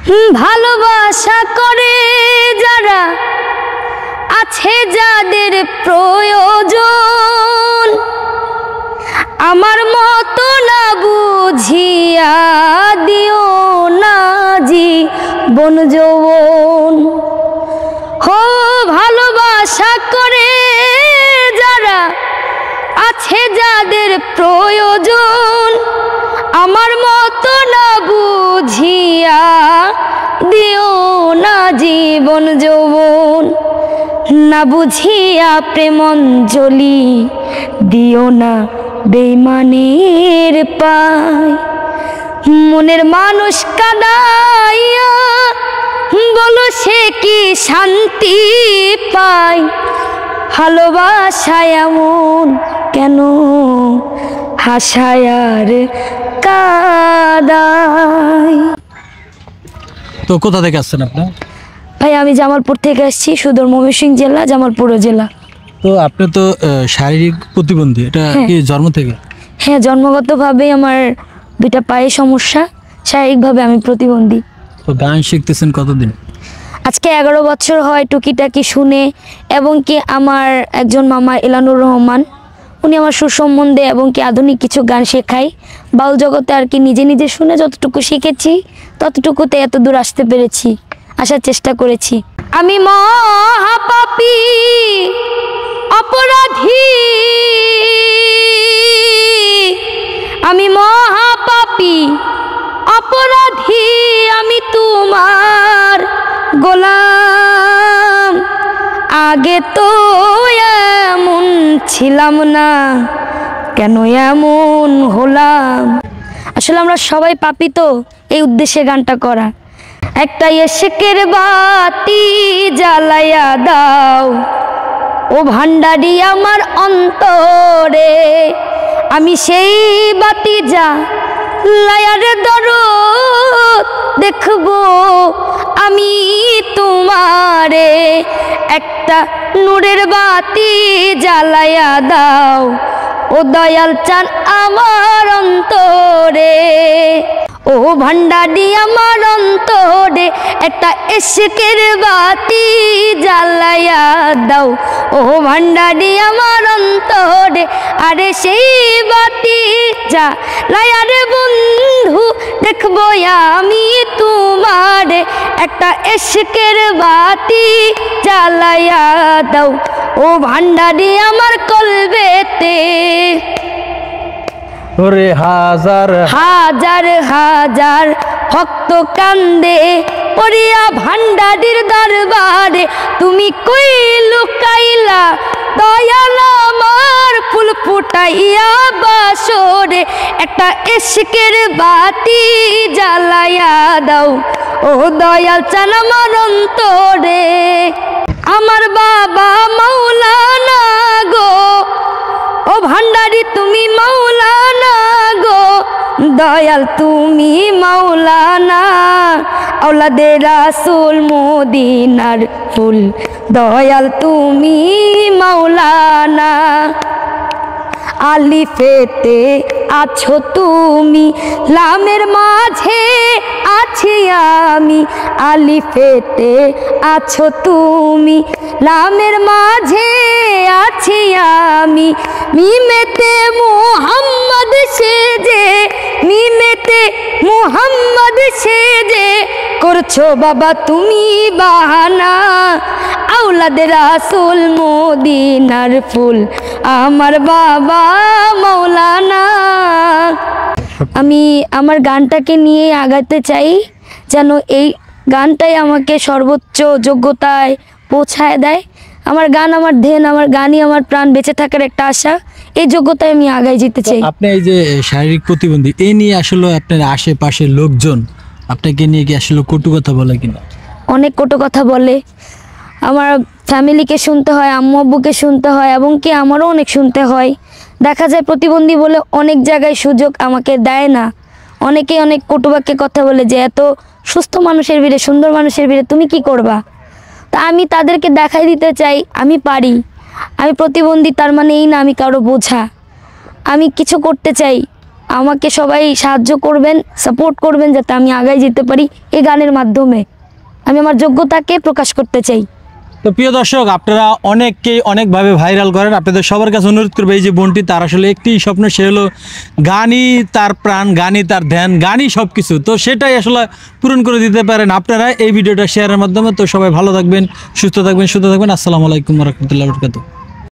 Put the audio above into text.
ভালোবাসা করে যারা আছে যাদের প্রয়োজন, আমার মতো না বুঝিয়া দিও না জীবন যৌবন। হো ভালোবাসা করে যারা আছে যাদের প্রয়োজন, আমার মতো না বুঝিয়া দিও না জীবন যৌবন। না বুঝিয়া প্রেমঞ্জলি দিও না বেইমানের পায়। মনের মানুষ কাঁদাইয়া বলো সে কি শান্তি পায়। ভালোবাসায় এমন কেন হাসায় আর কাঁদায়। তো কোথা থেকে আসছেন আপনি? ভাই আমি জামালপুর থেকে আসছি, সুদূর ময়মনসিংহ জেলা, জামালপুর জেলা। তো আপনি তো শারীরিক প্রতিবন্ধী, এটা কি জন্ম থেকে? হ্যাঁ, জন্মগতভাবে আমার দুইটা পায়ে সমস্যা, শারীরিকভাবে আমি প্রতিবন্ধী। তো গান শিখতেছেন কতদিন? আজকে 11 বছর হয় টুকিটাকি শুনে, এবং কি আমার একজন মামা এলানুর রহমান, উনি আমার সুসম্বন্ধে এবং কি আধুনিক কিছু গান শেখায় বাউল জগতে আর কি। নিজে নিজে শুনে যতটুকু শিখেছি ততটুকুতে এত দূর আসতে পেরেছি, আসার চেষ্টা করেছি। আমি মহাপাপী অপরাধী, আমি মহাপাপী অপরাধী, আমি তোমার গোলাম। আগে তো এমন ছিলাম না, কেন এমন হলাম। আসলে আমরা সবাই পাপী, তো এই উদ্দেশ্যে গানটা করা। একটা ইশকের বাতি জ্বালাইয়া দাও ও ভান্ডারি আমার অন্তরে, আমি সেই বাতি জ্বালাইয়ার দরদ দেখবো আমি তোমারে। একটা নূরের বাতি জ্বালাইয়া দাও ও দয়াল চান আমার অন্তরে, ও ভান্ডারি আমার অন্তরে। একটা ইশকের বাতি জ্বালাইয়া দাও ও ভান্ডারি আমার অন্তরে। আরে সেই বাতি জ্বালাইয়া রে বন্ধু দেখবো আমি তোমারে। একটা ইশকের বাতি জ্বালাইয়া দাও ও ভান্ডারি আমার কলবেতে। ওরে হাজার হাজার হাজার ভক্ত কান্দে পড়িয়া ভান্ডারির দরবারে। তুমি কই লুকাইলা দয়াল আমার ফুল ফুটাইয়া বাসরে। একটা ইশকের বাতি জ্বালাইয়া দাও ও দয়াল চান আমার অন্তরে। আমার বাবা মাওলানা গো, ও ভান্ডারি তুমি মাওলানা গো, দয়াল তুমি মাওলানা। আওলাদে রাসূল মদিনার ফুল, দয়াল তুমি মাওলানা। আলিফেতে আছো তুমি, লামের মাঝে আছি আমি। আলিফেতে আছো তুমি, লামের মাঝে আছি আমি। মিমেতে মুহাম্মদ সেজে, মিমেতে মুহাম্মদ সেজে করছো বাবা তুমি বাহানা। আওলাদে রাসূল মদিনার ফুল, আমার বাবা মাওলানা। আমি আমার গানটাকে নিয়ে আগাতে চাই, যেন এই গানটাই আমাকে সর্বোচ্চ যোগ্যতায় পৌঁছায় দেয়। আমার গান আমার ধ্যান, আমার গানই আমার প্রাণ, বেঁচে থাকার একটা আশা। এই যোগ্যতায় আমি আগায় যেতে চাই। আপনি এই যে শারীরিক প্রতিবন্ধী, এই নিয়ে আসলে আপনার আশেপাশের লোকজন আপনাকে নিয়ে কি আসলে কটু কথা বলে কিনা? অনেক কটু কথা বলে। আমার ফ্যামিলিকে শুনতে হয়, আম্মু আব্বুকে শুনতে হয়, এবং কি আমারও অনেক শুনতে হয়। দেখা যায় প্রতিবন্ধী বলে অনেক জায়গায় সুযোগ আমাকে দেয় না। অনেকেই অনেক কটুবাক্যে কথা বলে যে এত সুস্থ মানুষের ভিড়ে, সুন্দর মানুষের ভিড়ে তুমি কি করবা। তা আমি তাদেরকে দেখাই দিতে চাই আমি পারি। আমি প্রতিবন্ধী তার মানে এই না আমি কারো বোঝা। আমি কিছু করতে চাই, আমাকে সবাই সাহায্য করবেন, সাপোর্ট করবেন যাতে আমি আগায় যেতে পারি এই গানের মাধ্যমে। আমি আমার যোগ্যতাকে প্রকাশ করতে চাই। তো প্রিয় দর্শক, আপনারা অনেককেই অনেকভাবে ভাইরাল করেন, আপনাদের সবার কাছে অনুরোধ করবে এই যে বোনটি, তার আসলে একটি স্বপ্ন, সে হলো গানই তার প্রাণ, গানই তার ধ্যান, গানই সব কিছু। তো সেটাই আসলে পূরণ করে দিতে পারেন আপনারা এই ভিডিওটা শেয়ারের মাধ্যমে। তো সবাই ভালো থাকবেন, সুস্থ থাকবেন, সুস্থ থাকবেন। আসসালামু আলাইকুম রহমতুল্লাহ বরকাতুহু।